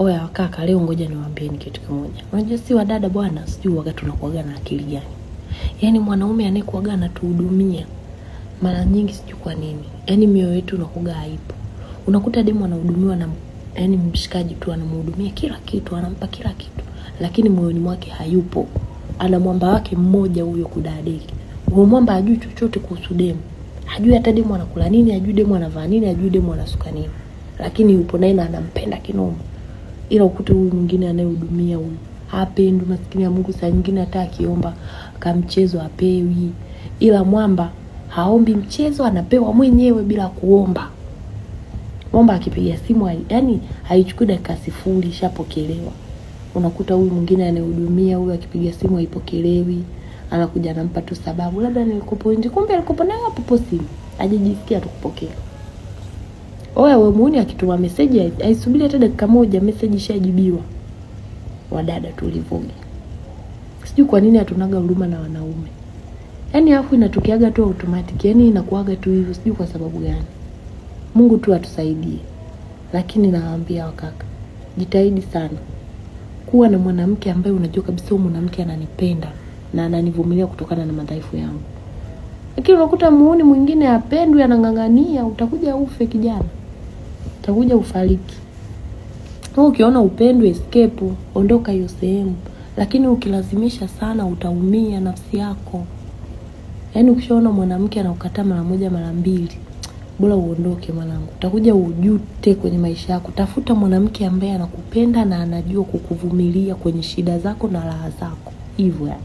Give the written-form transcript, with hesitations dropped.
Oya kaka, leo ngoja niwaambieni kitu kimoja. Unajua si wadada bwana, sijui wakati tunakuaga na akili gani. Yaani mwanaume anayekuaga anatuhudumia mara nyingi sijui kwa nini. Yaani mioyo yetu inakuaga haipo. Unakuta demu anahudumiwa na yaani mshikaji tu anamhudumia kila kitu, anampa kila kitu. Lakini moyoni mwake hayupo. Ana mwamba wake mmoja huyo kudadeki. Huyo mwamba hajui chochote kuhusu demu. Hajui hata demu anakula nini, hajui demu anavaa nini, hajui demu anasuka nini. Lakini yupo naye na anampenda kinoma. Ila ukute huyu mwingine anayehudumia huyu hapendi, maskini ya Mungu, saa nyingine hata akiomba kamchezo hapewi. Ila mwamba haombi mchezo, anapewa mwenyewe bila kuomba. Mwamba akipiga simu yani haichukui dakika 0 ishapokelewa. Unakuta huyu mwingine anayehudumia huyu akipiga simu haipokelewi, anakuja anampa tu sababu labda nilikopo nje, kumbe alikopo nayo hapo simu hajijisikia tu kupokea. Oya wewe muone akituma message haisubiri hata dakika 1 message ishajibiwa. Wadada tulivoge. Sijui kwa nini hatunaga huruma na wanaume. Yaani afu inatokeaga tu automatic, yaani inakuaga tu hivyo, sijui kwa sababu gani. Mungu tu atusaidie. Lakini nawaambia wakaka, jitahidi sana kuwa na mwanamke ambaye unajua kabisa huyu mwanamke ananipenda na ananivumilia kutokana na madhaifu yangu. Lakini unakuta muone mwingine apendwe anang'ang'ania, utakuja ufe kijana. Utakuja ufariki. Ukiona upendwe escape, ondoka hiyo sehemu. Lakini ukilazimisha sana utaumia nafsi yako. Yaani ukishaona mwanamke anakukataa mara 1 mara 2, bora uondoke mwanangu. Utakuja ujute kwenye maisha yako. Tafuta mwanamke ambaye anakupenda na anajua kukuvumilia kwenye shida zako na raha zako. Hivyo ya.